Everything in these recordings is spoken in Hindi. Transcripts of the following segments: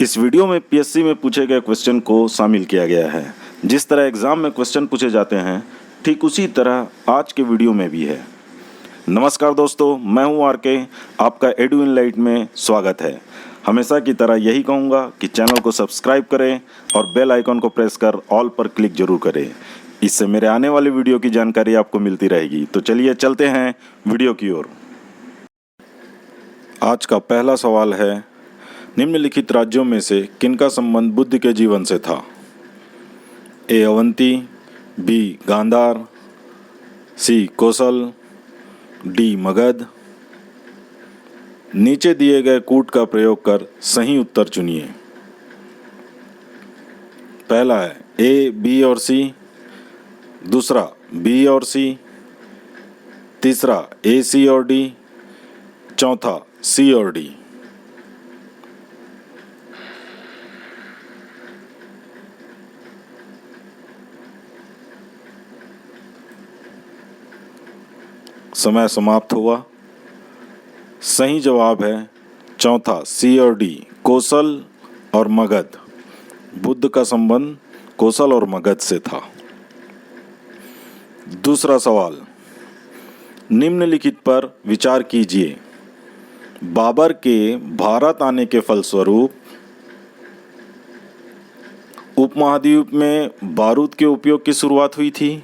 इस वीडियो में पीएससी में पूछे गए क्वेश्चन को शामिल किया गया है। जिस तरह एग्जाम में क्वेश्चन पूछे जाते हैं ठीक उसी तरह आज के वीडियो में भी है। नमस्कार दोस्तों, मैं हूं आरके, आपका एडू इन लाइट में स्वागत है। हमेशा की तरह यही कहूंगा कि चैनल को सब्सक्राइब करें और बेल आइकन को प्रेस कर ऑल पर क्लिक जरूर करें। इससे मेरे आने वाले वीडियो की जानकारी आपको मिलती रहेगी। तो चलिए चलते हैं वीडियो की ओर। आज का पहला सवाल है, निम्नलिखित राज्यों में से किनका संबंध बुद्ध के जीवन से था? ए अवंती, बी गांधार, सी कोसल, डी मगध। नीचे दिए गए कूट का प्रयोग कर सही उत्तर चुनिए। पहला है ए, बी और सी, दूसरा बी और सी, तीसरा ए, सी और डी, चौथा सी और डी। समय समाप्त हुआ। सही जवाब है चौथा सी और डी, कोसल और मगध। बुद्ध का संबंध कोसल और मगध से था। दूसरा सवाल, निम्नलिखित पर विचार कीजिए। बाबर के भारत आने के फलस्वरूप उपमहाद्वीप में बारूद के उपयोग की शुरुआत हुई थी।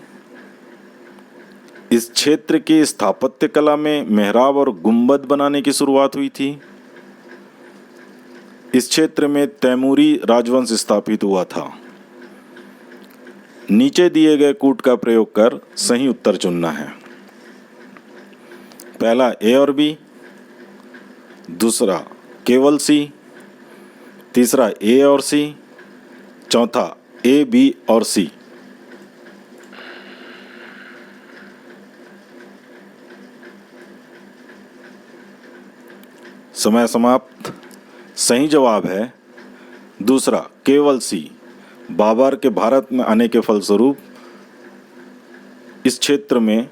इस क्षेत्र की स्थापत्य कला में मेहराब और गुंबद बनाने की शुरुआत हुई थी। इस क्षेत्र में तैमूरी राजवंश स्थापित हुआ था। नीचे दिए गए कूट का प्रयोग कर सही उत्तर चुनना है। पहला ए और बी, दूसरा केवल सी, तीसरा ए और सी, चौथा ए, बी और सी। समय समाप्त। सही जवाब है दूसरा केवल सी। बाबर के भारत में आने के फलस्वरूप इस क्षेत्र में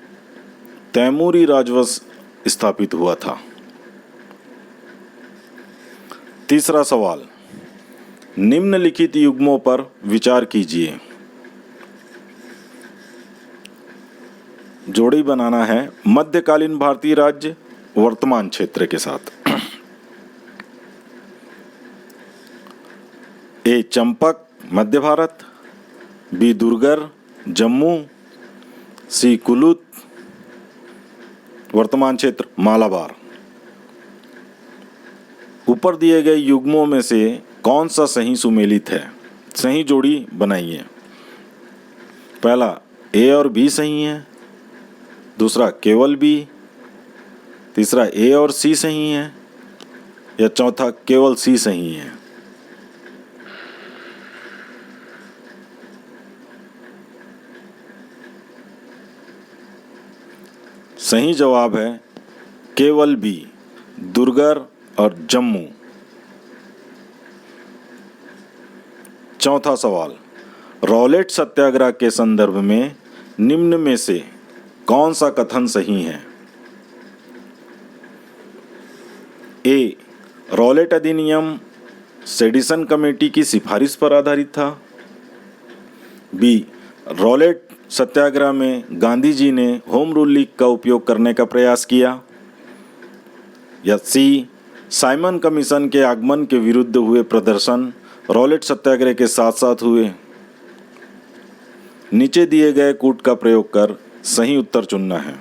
तैमूरी राजवंश स्थापित हुआ था। तीसरा सवाल, निम्नलिखित युग्मों पर विचार कीजिए। जोड़ी बनाना है मध्यकालीन भारतीय राज्य वर्तमान क्षेत्र के साथ। ए चंपक मध्य भारत, बी दुर्गर जम्मू, सी कुलुत वर्तमान क्षेत्र मालाबार। ऊपर दिए गए युग्मों में से कौन सा सही सुमेलित है? सही जोड़ी बनाइए। पहला ए और बी सही है, दूसरा केवल बी, तीसरा ए और सी सही है, या चौथा केवल सी सही है। सही जवाब है केवल बी, दुर्गर और जम्मू। चौथा सवाल, रॉलेट सत्याग्रह के संदर्भ में निम्न में से कौन सा कथन सही है? ए, रॉलेट अधिनियम सेडिसन कमेटी की सिफारिश पर आधारित था। बी, रॉलेट सत्याग्रह में गांधी जी ने होम रूल लीग का उपयोग करने का प्रयास किया। या सी, साइमन कमीशन के आगमन के विरुद्ध हुए प्रदर्शन रॉलेट सत्याग्रह के साथ साथ हुए। नीचे दिए गए कूट का प्रयोग कर सही उत्तर चुनना है।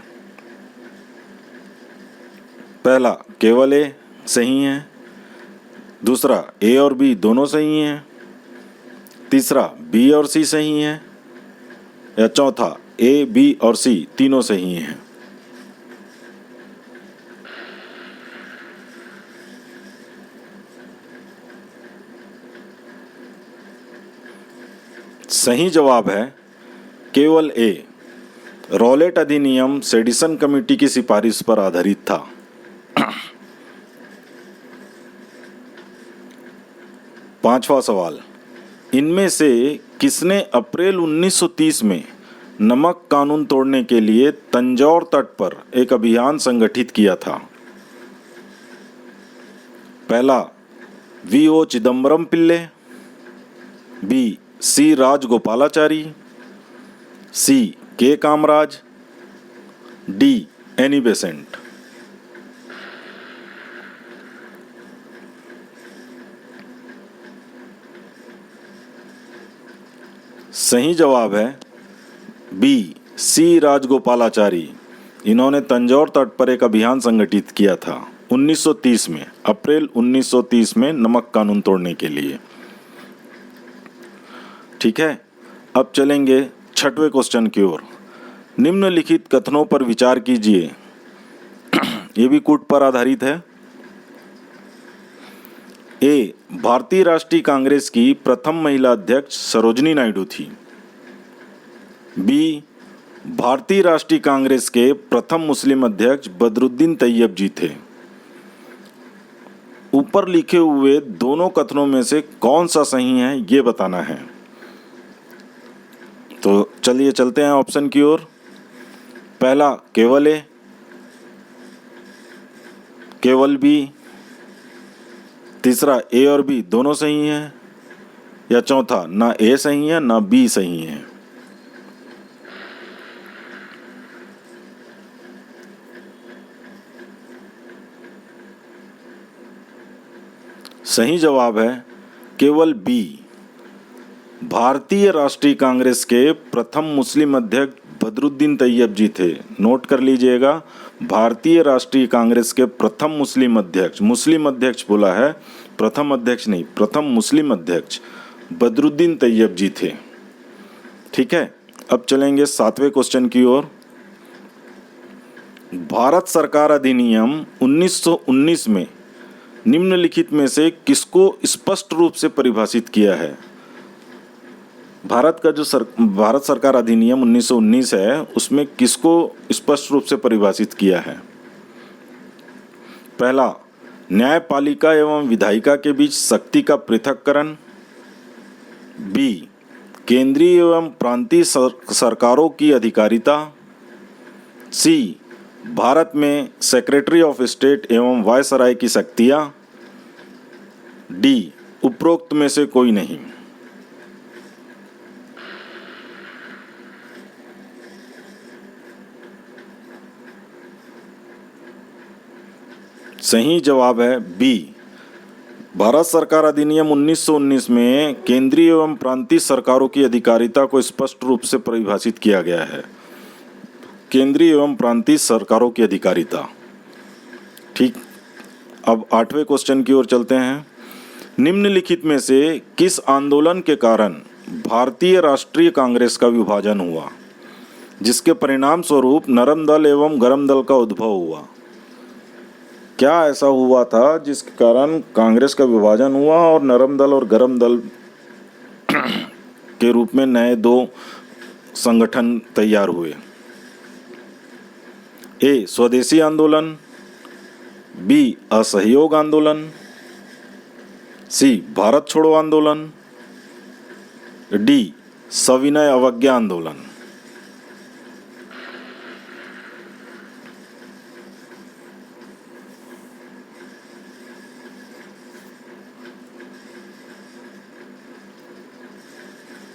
पहला केवल ए सही है, दूसरा ए और बी दोनों सही हैं, तीसरा बी और सी सही है, या चौथा ए, बी और सी तीनों सही हैं। सही जवाब है केवल ए, रॉलेट अधिनियम सेडिसन कमेटी की सिफारिश पर आधारित था। पांचवा सवाल, इनमें से किसने अप्रैल 1930 में नमक कानून तोड़ने के लिए तंजौर तट पर एक अभियान संगठित किया था? पहला V.O. Chidambaram Pillai, B. C. Rajagopalachari, C. K. Kamaraj, D. Annie Besant. सही जवाब है बी, सी राजगोपालाचारी। इन्होंने तंजौर तट पर एक अभियान संगठित किया था 1930 में, अप्रैल 1930 में नमक कानून तोड़ने के लिए। ठीक है, अब चलेंगे 6वें क्वेश्चन की ओर। निम्नलिखित कथनों पर विचार कीजिए। ये भी कूट पर आधारित है। ए. भारतीय राष्ट्रीय कांग्रेस की प्रथम महिला अध्यक्ष सरोजिनी नायडू थी। बी. भारतीय राष्ट्रीय कांग्रेस के प्रथम मुस्लिम अध्यक्ष बदरुद्दीन तैयब जी थे। ऊपर लिखे हुए दोनों कथनों में से कौन सा सही है ये बताना है। तो चलिए चलते हैं ऑप्शन की ओर। पहला केवल ए, केवल बी, तीसरा ए और बी दोनों सही हैं, या चौथा ना ए सही है ना बी सही है। सही जवाब है केवल बी। भारतीय राष्ट्रीय कांग्रेस के प्रथम मुस्लिम अध्यक्ष बदरुद्दीन तैयब जी थे। नोट कर लीजिएगा, भारतीय राष्ट्रीय कांग्रेस के प्रथम मुस्लिम अध्यक्ष बोला है, प्रथम अध्यक्ष नहीं, प्रथम मुस्लिम अध्यक्ष बदरुद्दीन तैयब जी थे। ठीक है, अब चलेंगे 7वें क्वेश्चन की ओर। भारत सरकार अधिनियम 1919 में निम्नलिखित में से किसको स्पष्ट रूप से परिभाषित किया है। भारत सरकार अधिनियम 1919 है, उसमें किसको स्पष्ट रूप से परिभाषित किया है। पहला, न्यायपालिका एवं विधायिका के बीच शक्ति का पृथक्करण। बी, केंद्रीय एवं प्रांतीय सरकारों की अधिकारिता। सी, भारत में सेक्रेटरी ऑफ स्टेट एवं वायसराय की शक्तियाँ। डी, उपरोक्त में से कोई नहीं। सही जवाब है बी। भारत सरकार अधिनियम 1919 में केंद्रीय एवं प्रांतीय सरकारों की अधिकारिता को स्पष्ट रूप से परिभाषित किया गया है। केंद्रीय एवं प्रांतीय सरकारों की अधिकारिता। ठीक, अब 8वें क्वेश्चन की ओर चलते हैं। निम्नलिखित में से किस आंदोलन के कारण भारतीय राष्ट्रीय कांग्रेस का विभाजन हुआ, जिसके परिणाम स्वरूप नरम दल एवं गरम दल का उद्भव हुआ। क्या ऐसा हुआ था जिसके कारण कांग्रेस का विभाजन हुआ और नरम दल और गरम दल के रूप में नए दो संगठन तैयार हुए। ए, स्वदेशी आंदोलन। बी, असहयोग आंदोलन। सी, भारत छोड़ो आंदोलन। डी, सविनय अवज्ञा आंदोलन।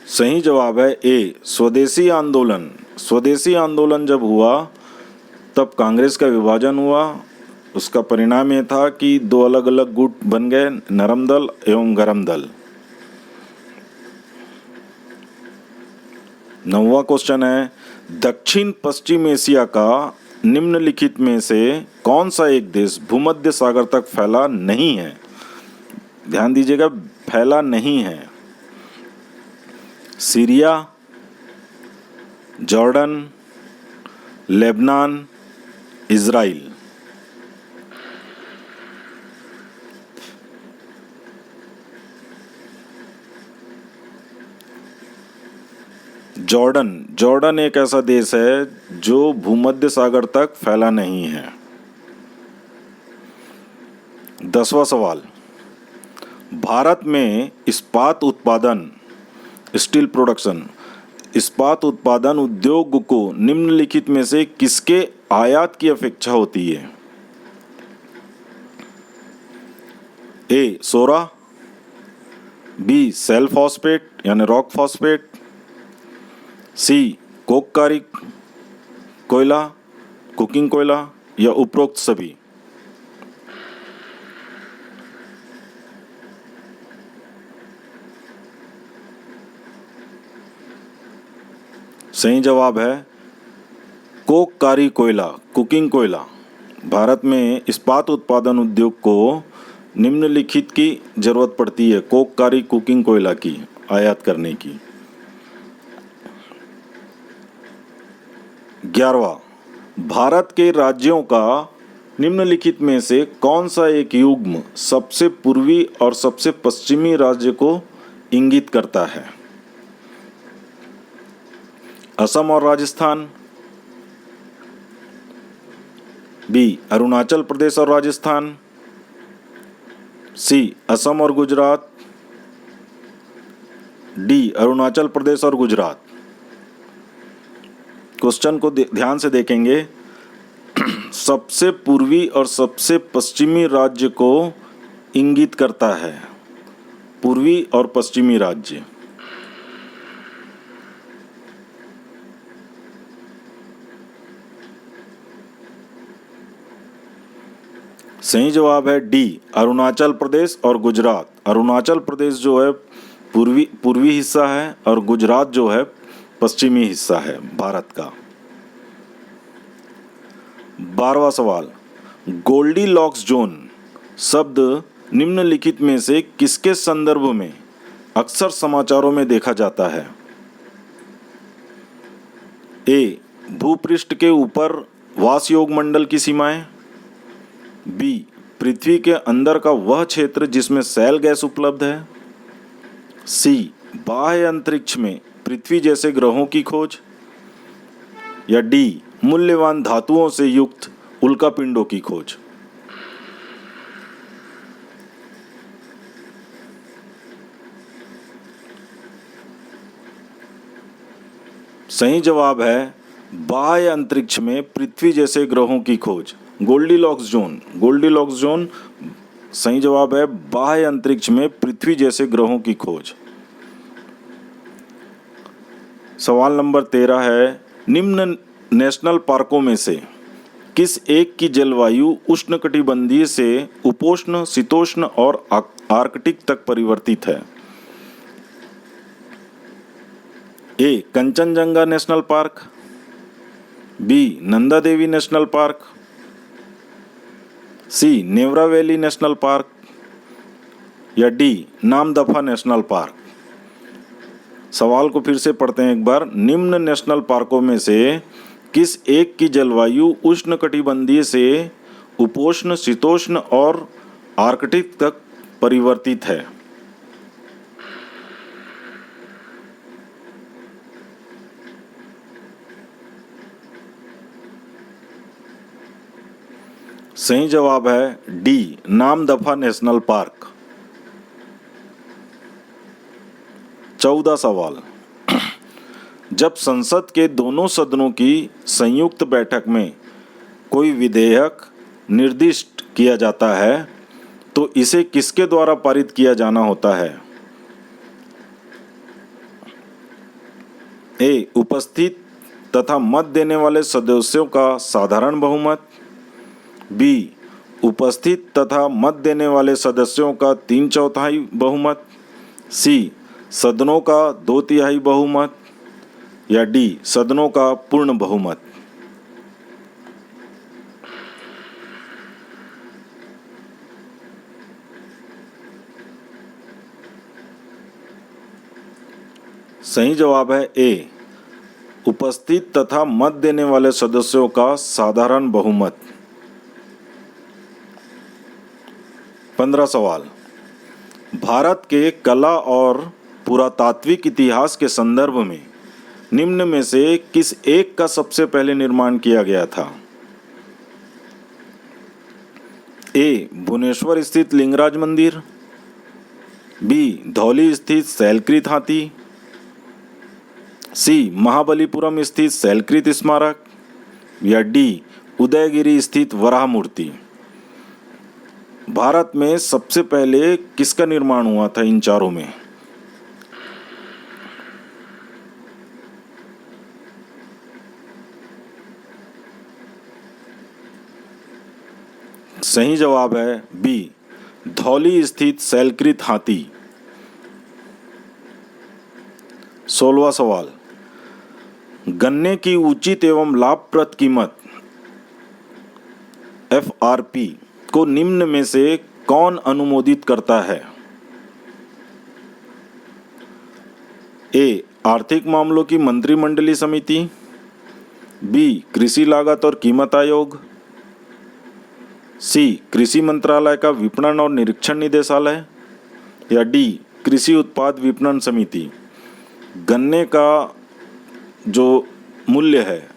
सही जवाब है ए, स्वदेशी आंदोलन। स्वदेशी आंदोलन जब हुआ तब कांग्रेस का विभाजन हुआ। उसका परिणाम ये था कि दो अलग अलग गुट बन गए, नरम दल एवं गरम दल। 9वां क्वेश्चन है, दक्षिण पश्चिम एशिया का निम्नलिखित में से कौन सा एक देश भूमध्य सागर तक फैला नहीं है। ध्यान दीजिएगा, फैला नहीं है। Syria, Jordan, Lebanon, Israel. Jordan एक ऐसा देश है जो भूमध्य सागर तक फैला नहीं है। 10वां सवाल, भारत में इस्पात उत्पादन, स्टील प्रोडक्शन, इस्पात उत्पादन उद्योग को निम्नलिखित में से किसके आयात की अपेक्षा होती है। ए, सोरा, बी सेल फॉस्फेट यानी रॉक फॉस्फेट, सी कोककारी कोयला, कुकिंग कोयला, या उपरोक्त सभी। सही जवाब है कोककारी कोयला, कुकिंग कोयला। भारत में इस्पात उत्पादन उद्योग को निम्नलिखित की जरूरत पड़ती है कोककारी कुकिंग कोयला की आयात करने की। 11वां, भारत के राज्यों का निम्नलिखित में से कौन सा एक युग्म सबसे पूर्वी और सबसे पश्चिमी राज्य को इंगित करता है? असम और राजस्थान, बी अरुणाचल प्रदेश और राजस्थान, सी असम और गुजरात, डी अरुणाचल प्रदेश और गुजरात। क्वेश्चन को ध्यान से देखेंगे। सबसे पूर्वी और सबसे पश्चिमी राज्य को इंगित करता है, पूर्वी और पश्चिमी राज्य। सही जवाब है डी अरुणाचल प्रदेश और गुजरात। अरुणाचल प्रदेश जो है पूर्वी हिस्सा है और गुजरात जो है पश्चिमी हिस्सा है भारत का। 12वां सवाल, गोल्डी लॉक्स जोन शब्द निम्नलिखित में से किसके संदर्भ में अक्सर समाचारों में देखा जाता है? ए भूपृष्ठ के ऊपर वासयोग मंडल की सीमाएं, बी पृथ्वी के अंदर का वह क्षेत्र जिसमें सैल गैस उपलब्ध है, सी बाह्य अंतरिक्ष में पृथ्वी जैसे ग्रहों की खोज, या डी मूल्यवान धातुओं से युक्त उल्कापिंडों की खोज। सही जवाब है बाह्य अंतरिक्ष में पृथ्वी जैसे ग्रहों की खोज, गोल्डीलॉक्स जोन। गोल्डीलॉक्स जोन सही जवाब है बाह्य अंतरिक्ष में पृथ्वी जैसे ग्रहों की खोज। सवाल नंबर 13 है, निम्न नेशनल पार्कों में से किस एक की जलवायु उष्णकटिबंधीय से उपोष्ण, शीतोष्ण और आर्कटिक तक परिवर्तित है? A Kanchenjunga national park, B Nanda Devi national park, C Neora valley national park, या डी नामदफा नेशनल पार्क। सवाल को फिर से पढ़ते हैं एक बार। निम्न नेशनल पार्कों में से किस एक की जलवायु उष्णकटिबंधीय से उपोष्ण, शीतोष्ण और आर्कटिक तक परिवर्तित है? सही जवाब है डी नामदफा नेशनल पार्क। 14 सवाल, जब संसद के दोनों सदनों की संयुक्त बैठक में कोई विधेयक निर्दिष्ट किया जाता है तो इसे किसके द्वारा पारित किया जाना होता है? ए उपस्थित तथा मत देने वाले सदस्यों का साधारण बहुमत, बी उपस्थित तथा मत देने वाले सदस्यों का 3/4 बहुमत, सी सदनों का 2/3 बहुमत, या डी सदनों का पूर्ण बहुमत। सही जवाब है ए उपस्थित तथा मत देने वाले सदस्यों का साधारण बहुमत। 15 सवाल, भारत के कला और पुरातात्विक इतिहास के संदर्भ में निम्न में से किस एक का सबसे पहले निर्माण किया गया था? ए भुवनेश्वर स्थित लिंगराज मंदिर, बी धौली स्थित सैलकृत हाथी, सी महाबलीपुरम स्थित सैलकृत स्मारक, या डी उदयगिरी स्थित वराह मूर्ति। भारत में सबसे पहले किसका निर्माण हुआ था इन चारों में? सही जवाब है बी, धौली स्थित शैलकृत हाथी। 16वां सवाल, गन्ने की उचित एवं लाभप्रद कीमत FRP को निम्न में से कौन अनुमोदित करता है? ए, आर्थिक मामलों की मंत्रिमंडलीय समिति, बी, कृषि लागत और कीमत आयोग, सी, कृषि मंत्रालय का विपणन और निरीक्षण निदेशालय, या डी, कृषि उत्पाद विपणन समिति। गन्ने का जो मूल्य है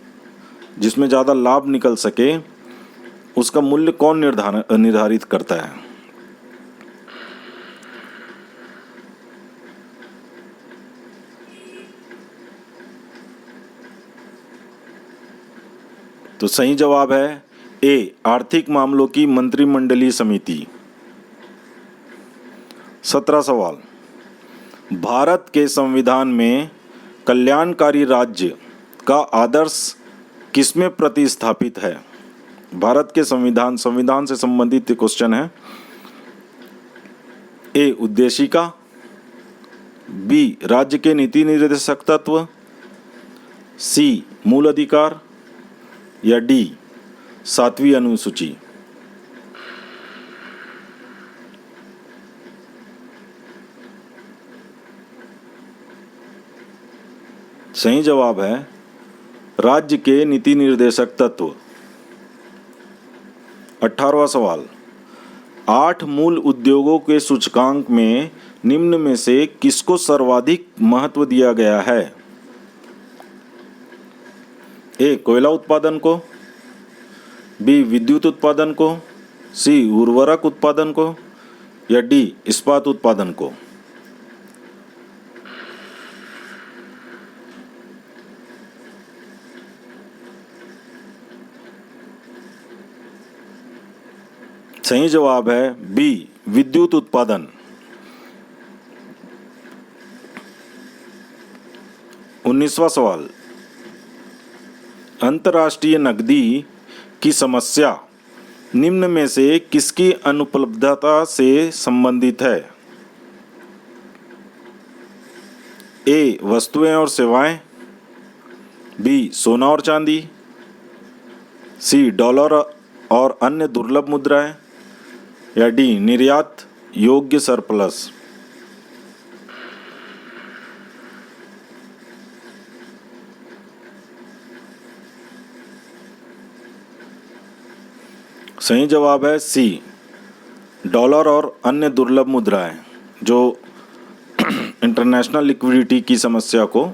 जिसमें ज़्यादा लाभ निकल सके उसका मूल्य कौन निर्धारित करता है? तो सही जवाब है ए, आर्थिक मामलों की मंत्रिमंडलीय समिति। 17 सवाल, भारत के संविधान में कल्याणकारी राज्य का आदर्श किसमें प्रतिस्थापित है? भारत के संविधान से संबंधित क्वेश्चन है। ए, उद्देशिका, बी, राज्य के नीति निर्देशक तत्व, सी, मूल अधिकार, या डी, 7वीं अनुसूची। सही जवाब है राज्य के नीति निर्देशक तत्व। 18वां सवाल, 8 मूल उद्योगों के सूचकांक में निम्न में से किसको सर्वाधिक महत्व दिया गया है? ए, कोयला उत्पादन को, बी, विद्युत उत्पादन को, सी, उर्वरक उत्पादन को, या डी, इस्पात उत्पादन को। सही जवाब है बी, विद्युत उत्पादन। 19वां सवाल, अंतर्राष्ट्रीय नकदी की समस्या निम्न में से किसकी अनुपलब्धता से संबंधित है? ए, वस्तुएं और सेवाएं, बी, सोना और चांदी, सी, डॉलर और अन्य दुर्लभ मुद्राएं, या डी, निर्यात योग्य सरप्लस। सही जवाब है सी, डॉलर और अन्य दुर्लभ मुद्राएं, जो इंटरनेशनल लिक्विडिटी की समस्या को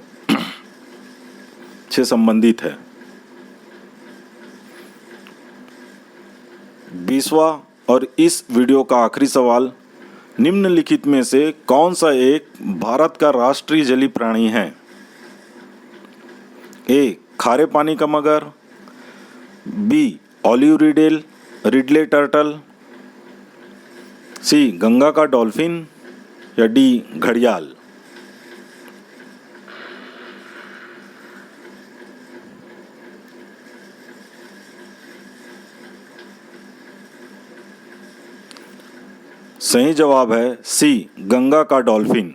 से संबंधित है। 20वां और इस वीडियो का आखिरी सवाल, निम्नलिखित में से कौन सा एक भारत का राष्ट्रीय जलीय प्राणी है? ए, खारे पानी का मगर, बी, ऑलिव रिडले टर्टल, सी, गंगा का डॉल्फिन, या डी, घड़ियाल। सही जवाब है सी, गंगा का डॉल्फिन।